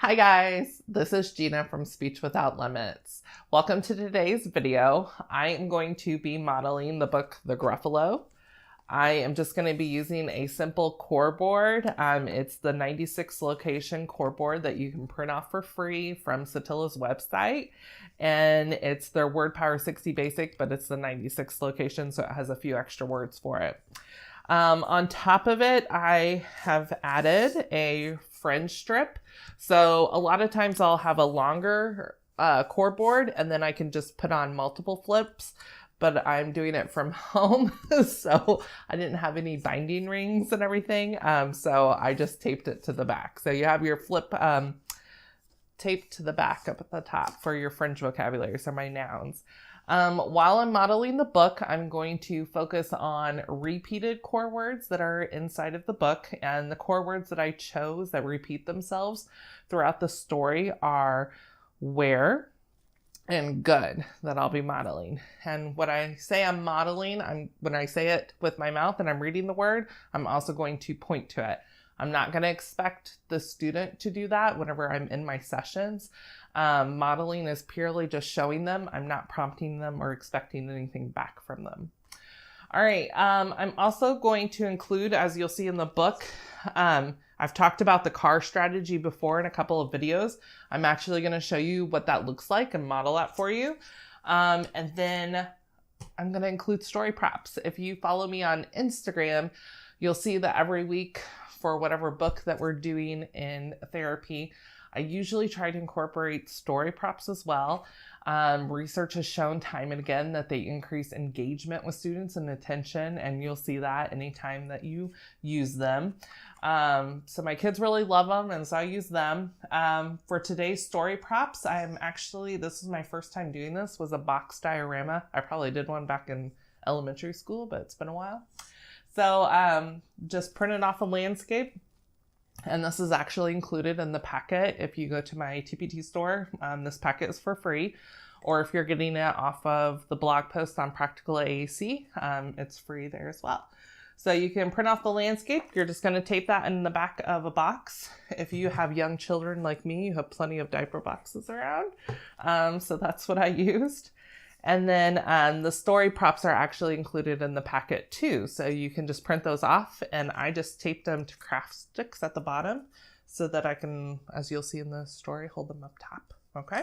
Hi guys, this is Gina from Speech Without Limits. Welcome to today's video. I am going to be modeling the book, The Gruffalo. I am just going to be using a simple core board. It's the 96 location core board that you can print off for free from Satilla's website. And it's their Word Power 60 Basic, but it's the 96 location, so it has a few extra words for it. On top of it, I have added a fringe strip. So a lot of times I'll have a longer core board and then I can just put on multiple flips, but I'm doing it from home. So I didn't have any binding rings and everything. So I just taped it to the back. So you have your flip taped to the back up at the top for your fringe vocabulary. So my nouns. While I'm modeling the book, I'm going to focus on repeated core words that are inside of the book. And the core words that I chose that repeat themselves throughout the story are where and good that I'll be modeling. And when I say I'm modeling, when I say it with my mouth and I'm reading the word, I'm also going to point to it. I'm not going to expect the student to do that whenever I'm in my sessions. Modeling is purely just showing them. I'm not prompting them or expecting anything back from them. All right. I'm also going to include, as you'll see in the book, I've talked about the car strategy before in a couple of videos. I'm actually going to show you what that looks like and model that for you. And then I'm going to include story props. If you follow me on Instagram, you'll see that every week for whatever book that we're doing in therapy, I usually try to incorporate story props as well. Research has shown time and again that they increase engagement with students and attention, and you'll see that anytime that you use them. So my kids really love them, and so I use them. For today's story props, this is my first time doing this, was a box diorama. I probably did one back in elementary school, but it's been a while. So just printed off a landscape. And this is actually included in the packet. If you go to my TPT store, this packet is for free. Or if you're getting it off of the blog post on Practical AAC, it's free there as well. So you can print off the landscape. You're just going to tape that in the back of a box. If you have young children like me, you have plenty of diaper boxes around. So that's what I used. And then the story props are actually included in the packet too. So you can just print those off, and I just taped them to craft sticks at the bottom so that I can, as you'll see in the story, hold them up top. Okay.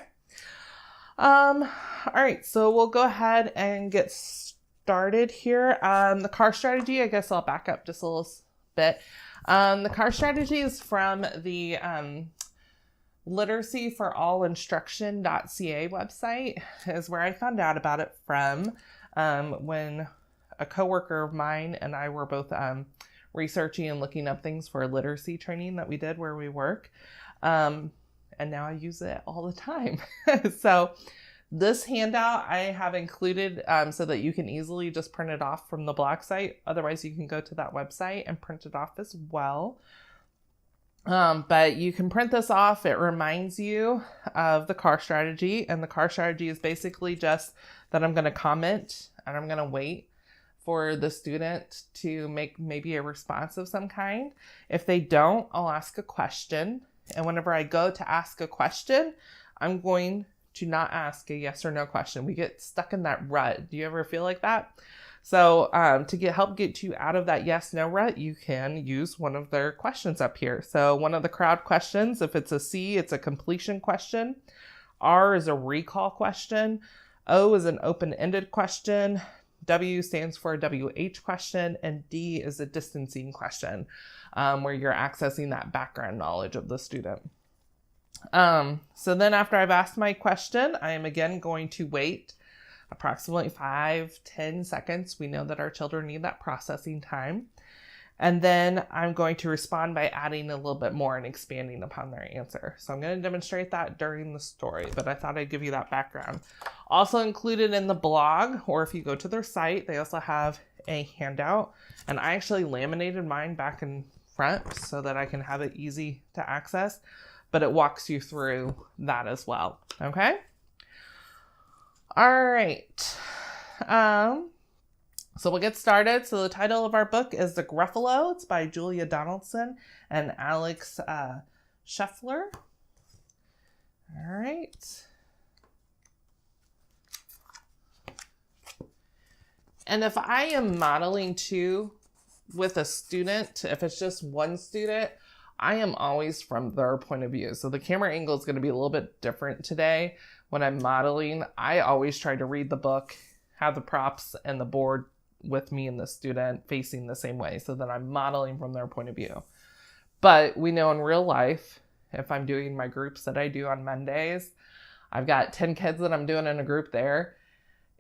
All right. So we'll go ahead and get started here. The car strategy, I guess I'll back up just a little bit. The car strategy is from the literacyforallinstruction.ca website is where I found out about it from when a coworker of mine and I were both researching and looking up things for a literacy training that we did where we work. And now I use it all the time. So this handout I have included so that you can easily just print it off from the blog site. Otherwise, you can go to that website and print it off as well. But you can print this off. It reminds you of the car strategy, and the car strategy is basically just that I'm going to comment and I'm going to wait for the student to make maybe a response of some kind. If they don't, I'll ask a question. And whenever I go to ask a question, I'm going to not ask a yes or no question. We get stuck in that rut. Do you ever feel like that? So to help get you out of that yes-no rut, you can use one of their questions up here. So one of the crowd questions, if it's a C, it's a completion question. R is a recall question. O is an open-ended question. W stands for a WH question. And D is a distancing question, where you're accessing that background knowledge of the student. So then after I've asked my question, I am again going to wait approximately 5-10 seconds. We know that our children need that processing time. And then I'm going to respond by adding a little bit more and expanding upon their answer. So I'm going to demonstrate that during the story, but I thought I'd give you that background. Also included in the blog, or if you go to their site, they also have a handout. And I actually laminated mine back in front so that I can have it easy to access, but it walks you through that as well. Okay. All right. So we'll get started. So the title of our book is The Gruffalo. It's by Julia Donaldson and Alex Scheffler. All right. And if I am modeling too with a student, if it's just one student, I am always from their point of view. So the camera angle is going to be a little bit different today. When I'm modeling, I always try to read the book, have the props and the board with me and the student facing the same way so that I'm modeling from their point of view. But we know in real life, if I'm doing my groups that I do on Mondays, I've got 10 kids that I'm doing in a group there.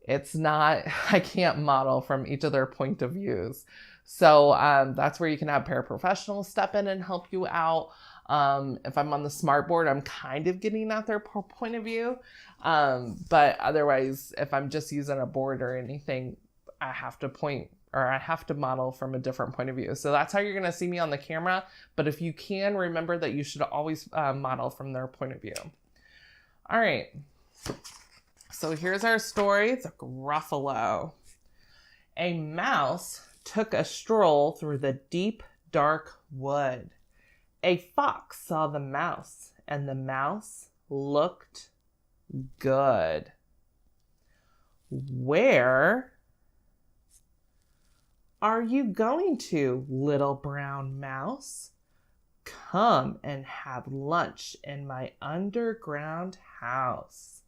It's not, I can't model from each of their point of views. So that's where you can have paraprofessionals step in and help you out. If I'm on the smart board, I'm kind of getting at their point of view. But otherwise, if I'm just using a board or anything, I have to model from a different point of view. So that's how you're going to see me on the camera. But if you can, remember that you should always model from their point of view. All right. So here's our story. The Gruffalo. A mouse took a stroll through the deep, dark wood. A fox saw the mouse, and the mouse looked good. Where are you going to, little brown mouse? Come and have lunch in my underground house.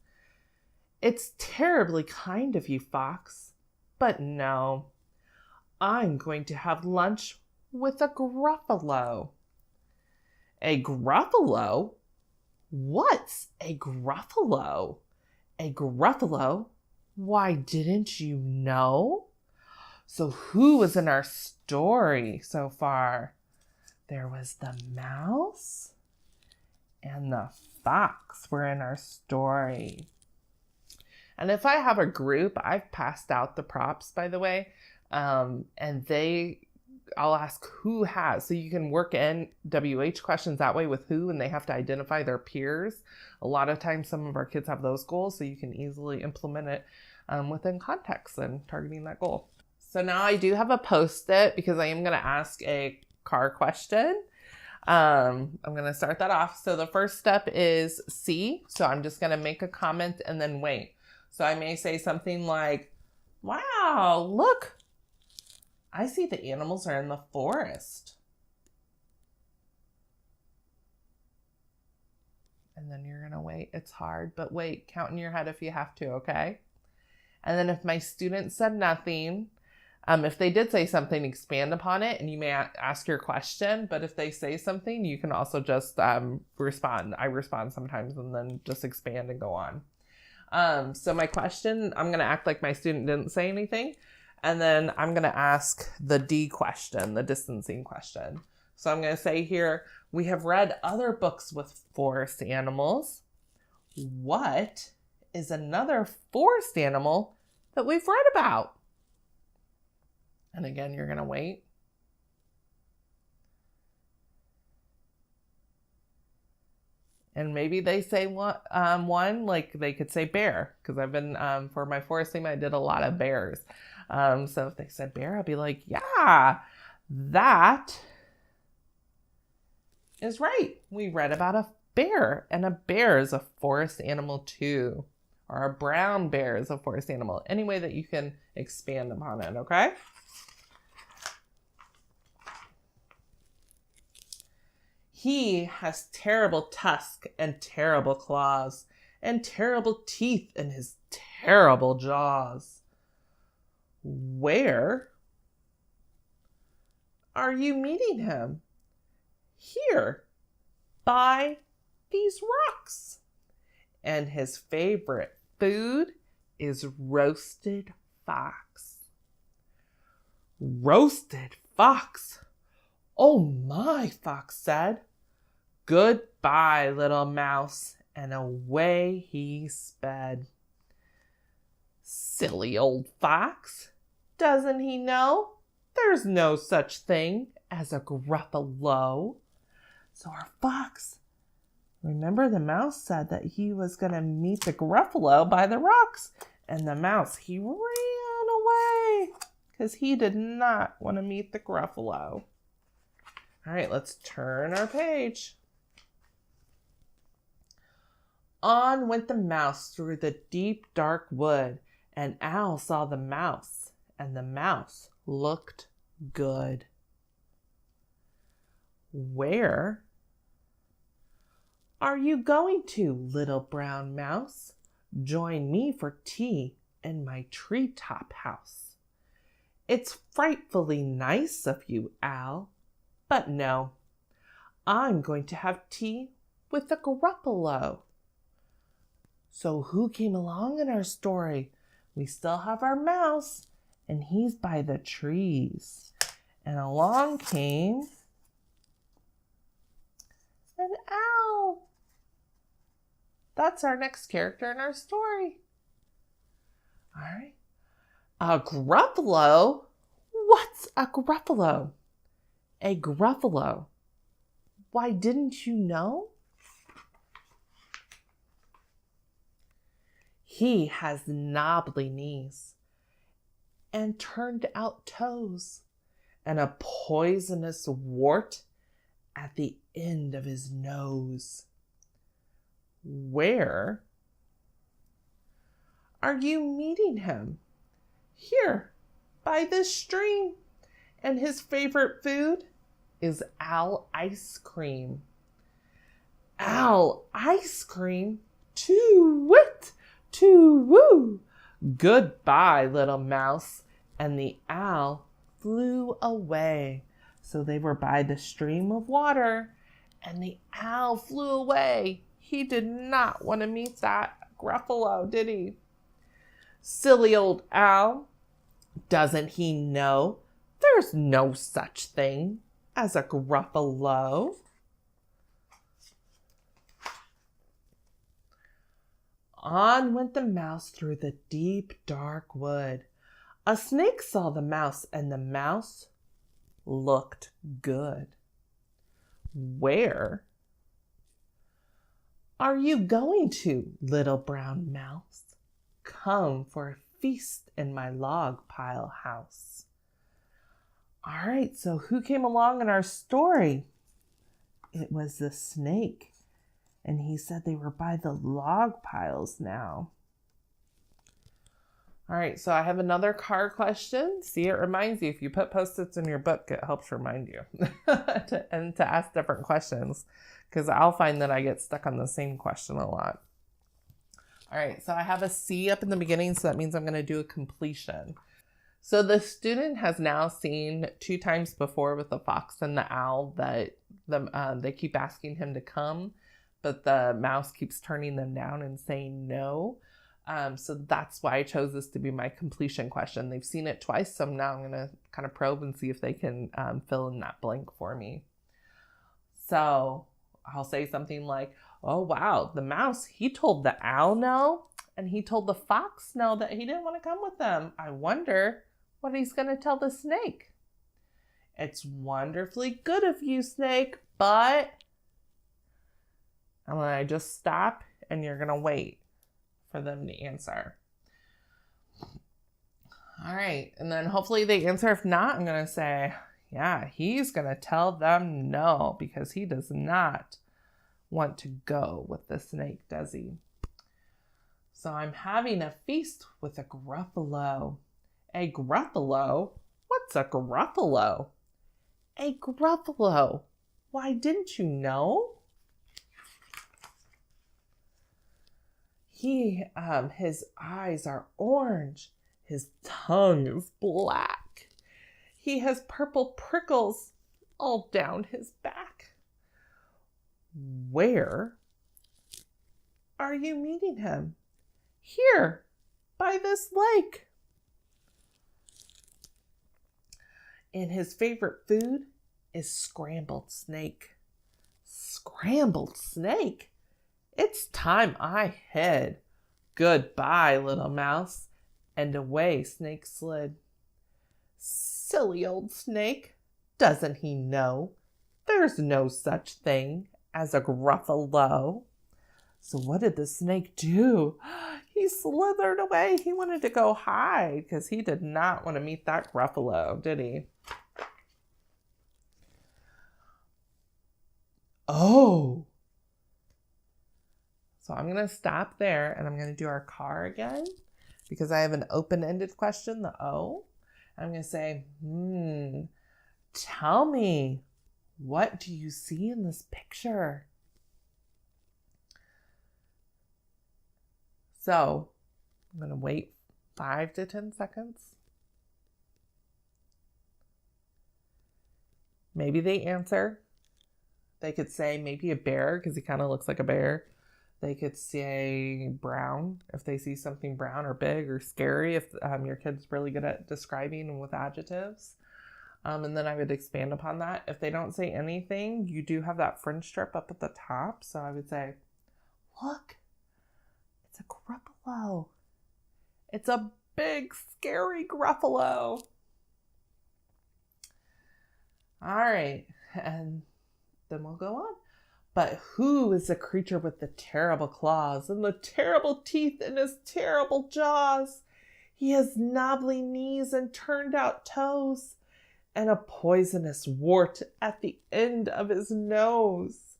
It's terribly kind of you, Fox, but no, I'm going to have lunch with a Gruffalo. A Gruffalo? What's a Gruffalo? A Gruffalo? Why, didn't you know? So who was in our story so far? There was the mouse and the fox were in our story. And if I have a group, I've passed out the props, by the way, and I'll ask who has, so you can work in WH questions that way with who, and they have to identify their peers. A lot of times some of our kids have those goals, so you can easily implement it within context and targeting that goal. So now I do have a Post-it because I am going to ask a car question. I'm going to start that off. So the first step is C. So I'm just going to make a comment and then wait. So I may say something like, wow, look, I see the animals are in the forest. And then you're going to wait. It's hard, but wait, count in your head if you have to, okay? And then if my student said nothing, if they did say something, expand upon it, and you may ask your question. But if they say something, you can also just respond. I respond sometimes and then just expand and go on. So my question, I'm going to act like my student didn't say anything. And then I'm going to ask the D question, the distancing question. So I'm going to say here, we have read other books with forest animals. What is another forest animal that we've read about? And again, you're going to wait. And maybe they say one, like they could say bear, because I've been, for my forest theme, I did a lot of bears. So if they said bear, I'd be like, yeah, that is right. We read about a bear, and a bear is a forest animal too. Or a brown bear is a forest animal. Any way that you can expand upon it, okay? He has terrible tusks and terrible claws and terrible teeth in his terrible jaws. Where are you meeting him? Here, by these rocks. And his favorite food is roasted fox. Roasted fox? Oh my, Fox said. Goodbye, little mouse, and away he sped. Silly old fox, doesn't he know there's no such thing as a Gruffalo? So our fox, remember the mouse said that he was going to meet the Gruffalo by the rocks, and the mouse, he ran away because he did not want to meet the Gruffalo. All right, let's turn our page. On went the mouse through the deep, dark wood, and Owl saw the mouse, and the mouse looked good. Where are you going to, little brown mouse? Join me for tea in my treetop house. It's frightfully nice of you, Owl, but no, I'm going to have tea with the Gruffalo. So who came along in our story? We still have our mouse, and he's by the trees. And along came an owl. That's our next character in our story. All right. A Gruffalo? What's a Gruffalo? A Gruffalo. Why, didn't you know? He has knobbly knees and turned out toes and a poisonous wart at the end of his nose. Where are you meeting him? Here, by this stream. And his favorite food is owl ice cream. Owl ice cream? Too-wit, too-woo. Goodbye, little mouse. And the owl flew away. So they were by the stream of water, and the owl flew away. He did not want to meet that Gruffalo, did he? Silly old owl. Doesn't he know there's no such thing as a Gruffalo? On went the mouse through the deep, dark wood. A snake saw the mouse, and the mouse looked good. Where are you going to, little brown mouse? Come for a feast in my log pile house. All right, so who came along in our story? It was the snake, and he said they were by the log piles now. All right, so I have another card question. See, it reminds you, if you put Post-its in your book, it helps remind you and to ask different questions, because I'll find that I get stuck on the same question a lot. All right, so I have a C up in the beginning, so that means I'm going to do a completion. So the student has now seen 2 times before with the fox and the owl that they keep asking him to come, but the mouse keeps turning them down and saying no. So that's why I chose this to be my completion question. They've seen it twice, so now I'm going to kind of probe and see if they can fill in that blank for me. So I'll say something like, oh, wow, the mouse, he told the owl no, and he told the fox no, that he didn't want to come with them. I wonder what he's going to tell the snake. It's wonderfully good of you, snake, but... And then I just stop, and you're going to wait for them to answer. All right, and then hopefully they answer. If not, I'm going to say, yeah, he's going to tell them no, because he does not want to go with the snake, does he? So I'm having a feast with a Gruffalo. A Gruffalo? What's a Gruffalo? A Gruffalo. Why, didn't you know? His eyes are orange. His tongue is black. He has purple prickles all down his back. Where are you meeting him? Here, by this lake. And his favorite food is scrambled snake. Scrambled snake? It's time I hid. Goodbye, little mouse. And away Snake slid. Silly old snake. Doesn't he know there's no such thing as a Gruffalo? So what did the snake do? He slithered away. He wanted to go hide because he did not want to meet that Gruffalo, did he? Oh. So I'm going to stop there and I'm going to do our car again because I have an open-ended question, the O. I'm going to say, tell me, what do you see in this picture? So I'm going to wait 5 to 10 seconds. Maybe they answer. They could say maybe a bear because he kind of looks like a bear. They could say brown if they see something brown or big or scary if your kid's really good at describing with adjectives. And then I would expand upon that. If they don't say anything, you do have that fringe strip up at the top. So I would say, look, it's a Gruffalo. It's a big, scary Gruffalo. All right, and then we'll go on. But who is the creature with the terrible claws and the terrible teeth in his terrible jaws? He has knobbly knees and turned out toes and a poisonous wart at the end of his nose.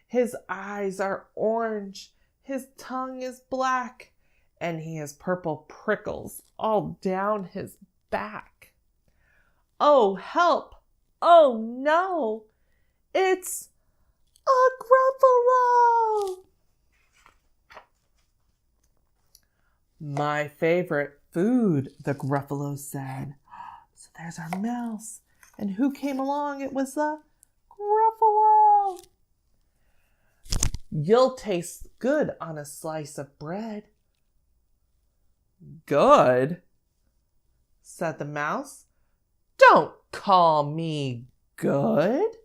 His eyes are orange, his tongue is black, and he has purple prickles all down his back. Oh, help! Oh, no! It's a Gruffalo! My favorite food, the Gruffalo said. So there's our mouse. And who came along? It was the Gruffalo. You'll taste good on a slice of bread. Good, said the mouse. Don't call me good.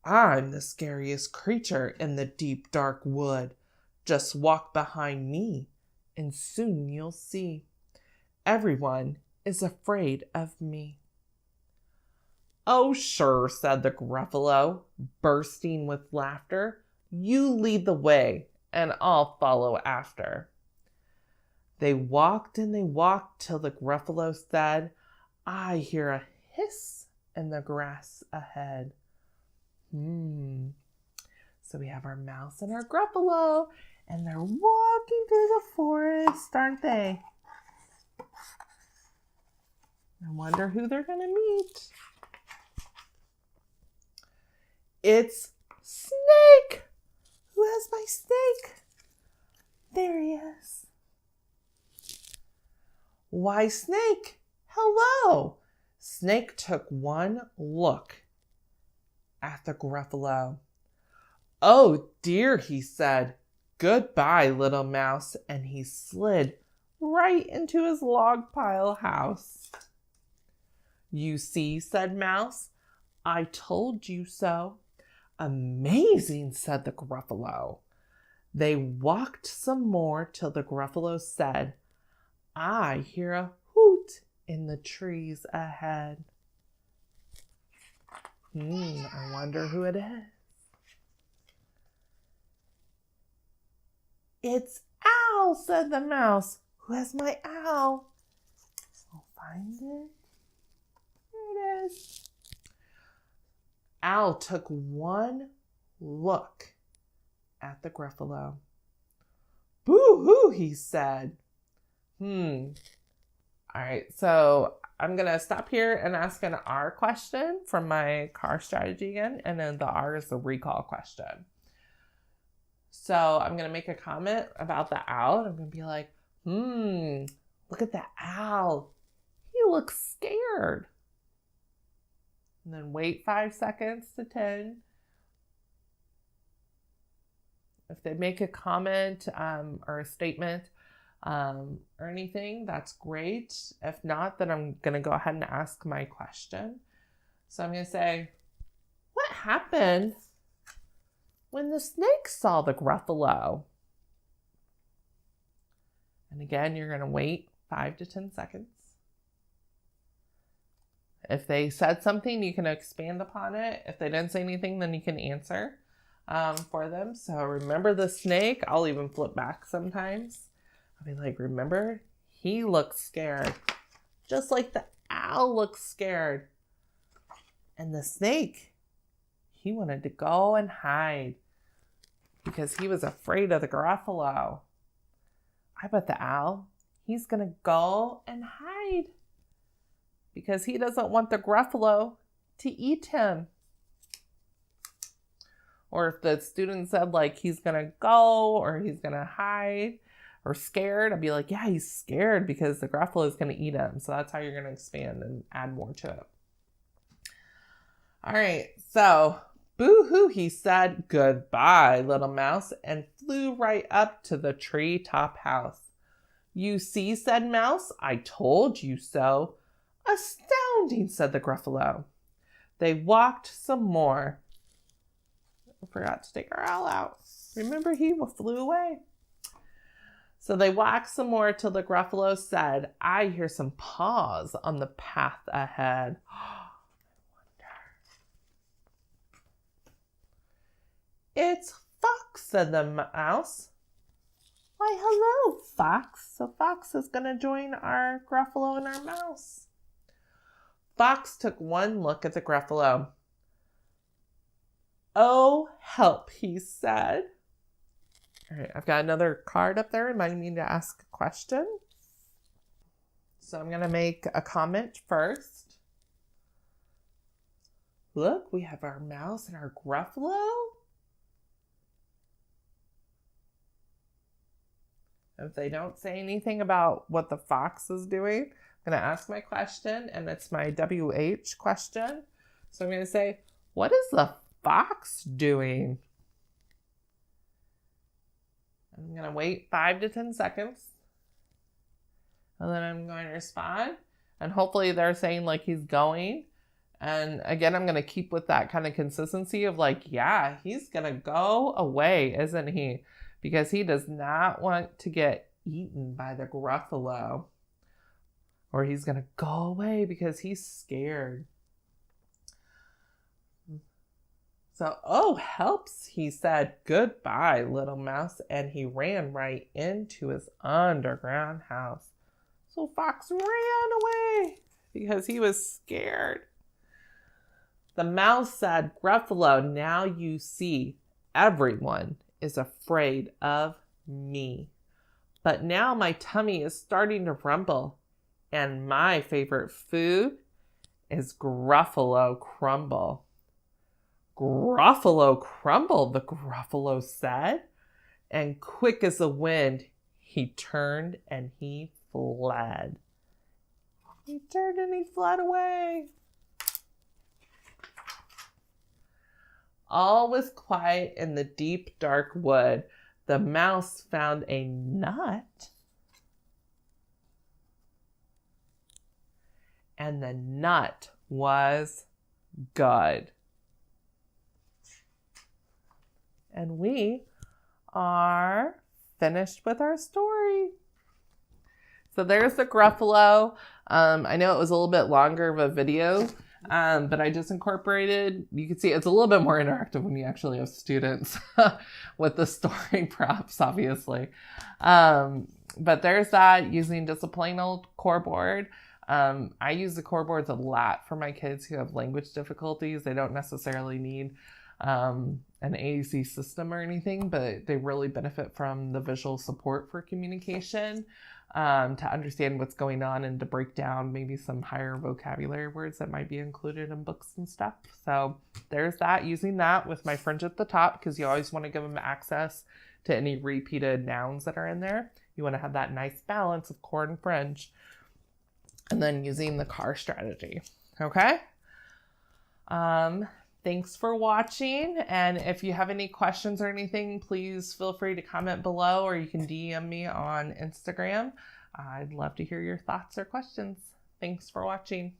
I'm the scariest creature in the deep, dark wood. Just walk behind me, and soon you'll see. Everyone is afraid of me. Oh, sure, said the Gruffalo, bursting with laughter. You lead the way, and I'll follow after. They walked and they walked till the Gruffalo said, I hear a hiss in the grass ahead. So we have our mouse and our Gruffalo, and they're walking through the forest, aren't they? I wonder who they're going to meet. It's Snake! Who has my snake? There he is. Why, Snake, hello! Snake took one look at the Gruffalo. Oh dear, he said. Goodbye, little mouse, and he slid right into his log pile house. You see, said Mouse, I told you so. Amazing, said the Gruffalo. They walked some more till the Gruffalo said, I hear a hoot in the trees ahead. I wonder who it is. It's Owl, said the Mouse. Who has my owl? I'll find it. Here it is. Owl took one look at the Gruffalo. Boo-hoo, he said. All right, so I'm going to stop here and ask an R question from my car strategy again, and then the R is the recall question. So I'm going to make a comment about the owl. I'm going to be like, look at the owl. He looks scared. And then wait 5 seconds to 10. If they make a comment or a statement or anything, that's great. If not, then I'm going to go ahead and ask my question. So I'm going to say, what happened when the snake saw the Gruffalo? And again, you're going to wait 5 to 10 seconds. If they said something, you can expand upon it. If they didn't say anything, then you can answer for them. So remember the snake. I'll even flip back sometimes. I'll be like, remember, he looks scared. Just like the owl looks scared. And the snake, he wanted to go and hide. because he was afraid of the Gruffalo. I bet the owl, he's going to go and hide because he doesn't want the Gruffalo to eat him. Or if the student said like he's going to go or he's going to hide or scared, I'd be like, yeah, he's scared because the Gruffalo is going to eat him. So that's how you're going to expand and add more to it. All right, so boo-hoo, he said goodbye, little mouse, and flew right up to the treetop house. You see, said Mouse, I told you so. Astounding, said the Gruffalo. They walked some more. I forgot to take our owl out. Remember, he flew away. So they walked some more till the Gruffalo said, I hear some paws on the path ahead. It's Fox, said the mouse. Why, hello, Fox. So Fox is going to join our Gruffalo and our mouse. Fox took one look at the Gruffalo. Oh, help, he said. All right, I've got another card up there reminding me to ask a question. So I'm going to make a comment first. Look, we have our mouse and our Gruffalo. If they don't say anything about what the fox is doing, I'm going to ask my question, and it's my WH question. So I'm going to say, what is the fox doing? I'm going to wait 5 to 10 seconds. And then I'm going to respond. And hopefully they're saying like he's going. And again, I'm going to keep with that kind of consistency of like, yeah, he's going to go away, isn't he? Because he does not want to get eaten by the Gruffalo. Or he's going to go away because he's scared. So, oh, helps, he said, goodbye, little mouse. And he ran right into his underground house. So Fox ran away because he was scared. The mouse said, Gruffalo, now you see everyone is afraid of me. But now my tummy is starting to rumble, and my favorite food is Gruffalo crumble. Gruffalo crumble, the Gruffalo said, and quick as the wind, he turned and he fled. He turned and he fled away. All was quiet in the deep, dark wood. The mouse found a nut, and the nut was good. And we are finished with our story. So there's the Gruffalo. I know it was a little bit longer of a video, but I just incorporated, you can see it's a little bit more interactive when you actually have students with the story props, obviously. But there's that using disciplinal core board. I use the core boards a lot for my kids who have language difficulties. They don't necessarily need an AAC system or anything, but they really benefit from the visual support for communication. To understand what's going on and to break down maybe some higher vocabulary words that might be included in books and stuff. So there's that, using that with my fringe at the top, because you always want to give them access to any repeated nouns that are in there. You want to have that nice balance of core and fringe. And then using the car strategy. Okay? Thanks for watching. And if you have any questions or anything, please feel free to comment below, or you can DM me on Instagram. I'd love to hear your thoughts or questions. Thanks for watching.